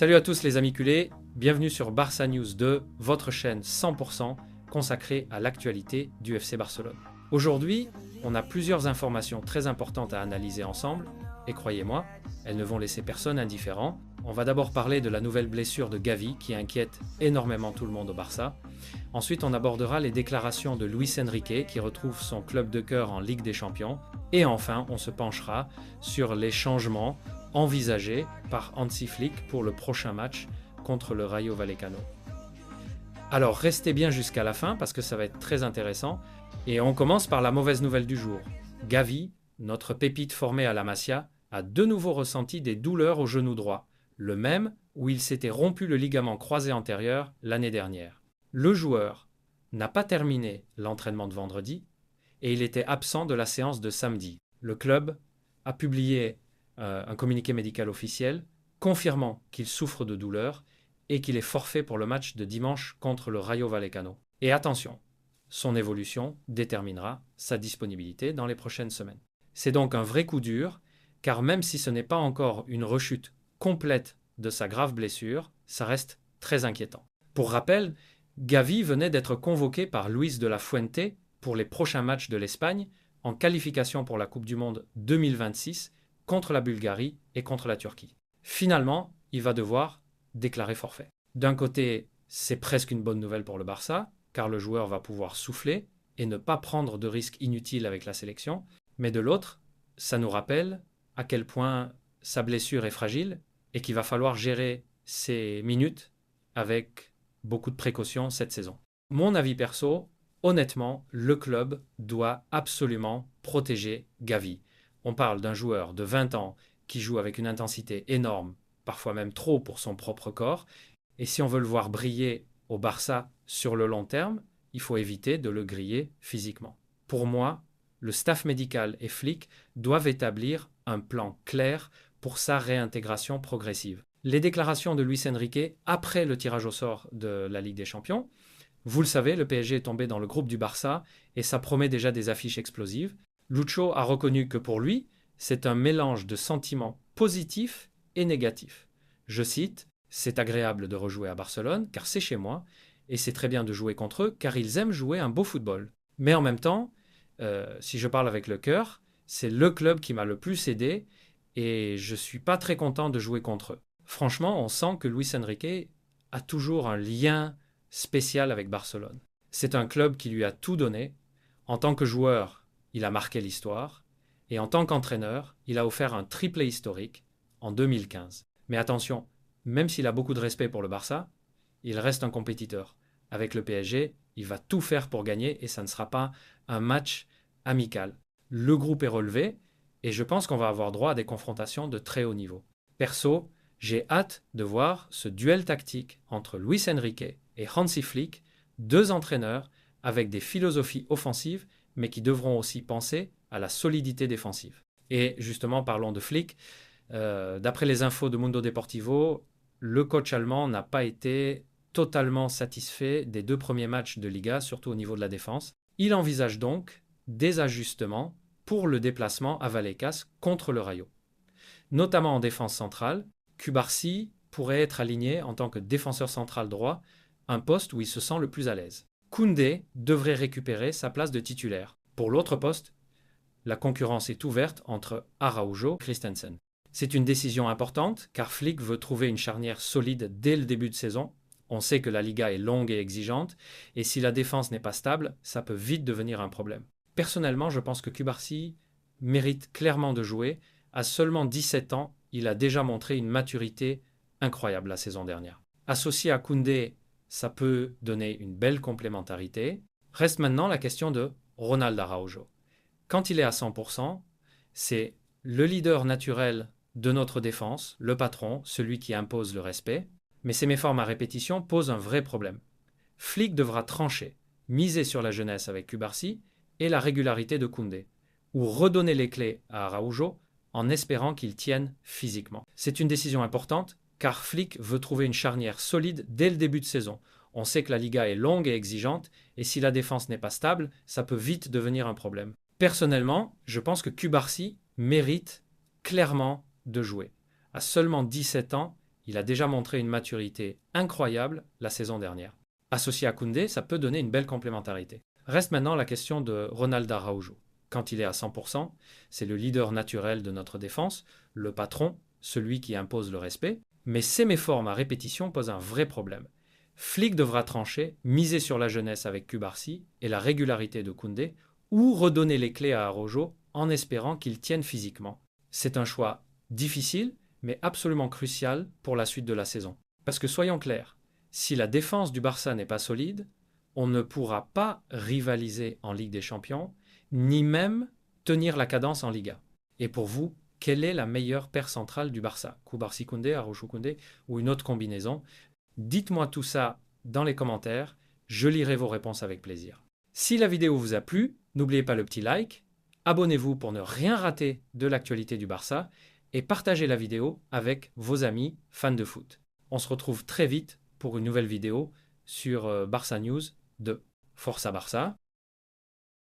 Salut à tous les amis culés, bienvenue sur Barça News 2, votre chaîne 100% consacrée à l'actualité du FC Barcelone. Aujourd'hui, on a plusieurs informations très importantes à analyser ensemble, et croyez-moi, elles ne vont laisser personne indifférent. On va d'abord parler de la nouvelle blessure de Gavi qui inquiète énormément tout le monde au Barça. Ensuite, on abordera les déclarations de Luis Enrique qui retrouve son club de cœur en Ligue des Champions. Et enfin, on se penchera sur les changements envisagés par Hansi Flick pour le prochain match contre le Rayo Vallecano. Alors restez bien jusqu'à la fin parce que ça va être très intéressant. Et on commence par la mauvaise nouvelle du jour. Gavi, notre pépite formée à la Masia, a de nouveau ressenti des douleurs au genou droit, le même où il s'était rompu le ligament croisé antérieur l'année dernière. Le joueur n'a pas terminé l'entraînement de vendredi et il était absent de la séance de samedi. Le club a publié un communiqué médical officiel confirmant qu'il souffre de douleurs et qu'il est forfait pour le match de dimanche contre le Rayo Vallecano. Et attention, son évolution déterminera sa disponibilité dans les prochaines semaines. C'est donc un vrai coup dur, car même si ce n'est pas encore une rechute complète de sa grave blessure, ça reste très inquiétant. Pour rappel, Gavi venait d'être convoqué par Luis de la Fuente pour les prochains matchs de l'Espagne en qualification pour la Coupe du Monde 2026 contre la Bulgarie et contre la Turquie. Finalement, il va devoir déclarer forfait. D'un côté, c'est presque une bonne nouvelle pour le Barça, car le joueur va pouvoir souffler et ne pas prendre de risques inutiles avec la sélection, mais de l'autre, ça nous rappelle à quel point sa blessure est fragile et qu'il va falloir gérer ses minutes avec beaucoup de précautions cette saison. Mon avis perso, honnêtement, le club doit absolument protéger Gavi. On parle d'un joueur de 20 ans qui joue avec une intensité énorme, parfois même trop pour son propre corps, et si on veut le voir briller au Barça sur le long terme, il faut éviter de le griller physiquement. Pour moi, le staff médical et Flick doivent établir un plan clair pour sa réintégration progressive. Les déclarations de Luis Enrique après le tirage au sort de la Ligue des Champions. Vous le savez, le PSG est tombé dans le groupe du Barça et ça promet déjà des affiches explosives. Lucho a reconnu que pour lui, c'est un mélange de sentiments positifs et négatifs. Je cite, « C'est agréable de rejouer à Barcelone car c'est chez moi et c'est très bien de jouer contre eux car ils aiment jouer un beau football. Mais en même temps, si je parle avec le cœur, c'est le club qui m'a le plus aidé et je ne suis pas très content de jouer contre eux. » Franchement, on sent que Luis Enrique a toujours un lien spécial avec Barcelone. C'est un club qui lui a tout donné. En tant que joueur, il a marqué l'histoire. Et en tant qu'entraîneur, il a offert un triplé historique en 2015. Mais attention, même s'il a beaucoup de respect pour le Barça, il reste un compétiteur. Avec le PSG, il va tout faire pour gagner et ça ne sera pas un match amical. Le groupe est relevé et je pense qu'on va avoir droit à des confrontations de très haut niveau. Perso, j'ai hâte de voir ce duel tactique entre Luis Enrique et Hansi Flick, deux entraîneurs avec des philosophies offensives, mais qui devront aussi penser à la solidité défensive. Et justement, parlons de Flick. D'après les infos de Mundo Deportivo, le coach allemand n'a pas été totalement satisfait des 2 premiers matchs de Liga, surtout au niveau de la défense. Il envisage donc des ajustements pour le déplacement à Vallecas contre le Rayo. Notamment en défense centrale, Cubarsí pourrait être aligné en tant que défenseur central droit, un poste où il se sent le plus à l'aise. Koundé devrait récupérer sa place de titulaire. Pour l'autre poste, la concurrence est ouverte entre Araujo et Christensen. C'est une décision importante car Flick veut trouver une charnière solide dès le début de saison. On sait que la Liga est longue et exigeante et si la défense n'est pas stable, ça peut vite devenir un problème. Personnellement, je pense que Cubarsí mérite clairement de jouer. À seulement 17 ans, il a déjà montré une maturité incroyable la saison dernière. Associé à Koundé, ça peut donner une belle complémentarité. Reste maintenant la question de Ronald Araujo. Quand il est à 100%, c'est le leader naturel de notre défense, le patron, celui qui impose le respect. Mais ces méformes à répétition posent un vrai problème. Flick devra trancher, miser sur la jeunesse avec Cubarsí et la régularité de Koundé, ou redonner les clés à Araujo en espérant qu'il tienne physiquement. C'est une décision importante car Flick veut trouver une charnière solide dès le début de saison. On sait que la Liga est longue et exigeante et si la défense n'est pas stable, ça peut vite devenir un problème. Personnellement, je pense que Cubarsí mérite clairement de jouer. À seulement 17 ans, Il a déjà montré une maturité incroyable la saison dernière. Associé à Koundé, ça peut donner une belle complémentarité. Reste maintenant la question de Ronald Araujo. Quand il est à 100%, c'est le leader naturel de notre défense, le patron, celui qui impose le respect. Mais ces méformes à répétition posent un vrai problème. Flick devra trancher, miser sur la jeunesse avec Cubarsí et la régularité de Koundé, ou redonner les clés à Araujo en espérant qu'il tienne physiquement. C'est un choix difficile, mais absolument crucial pour la suite de la saison. Parce que soyons clairs, si la défense du Barça n'est pas solide, on ne pourra pas rivaliser en Ligue des Champions, ni même tenir la cadence en Liga. Et pour vous, quelle est la meilleure paire centrale du Barça? Cubarsí-Koundé, Araujo-Koundé ou une autre combinaison? Dites-moi tout ça dans les commentaires, je lirai vos réponses avec plaisir. Si la vidéo vous a plu, n'oubliez pas le petit like, abonnez-vous pour ne rien rater de l'actualité du Barça et partagez la vidéo avec vos amis fans de foot. On se retrouve très vite pour une nouvelle vidéo sur Barça News de Forza Barça.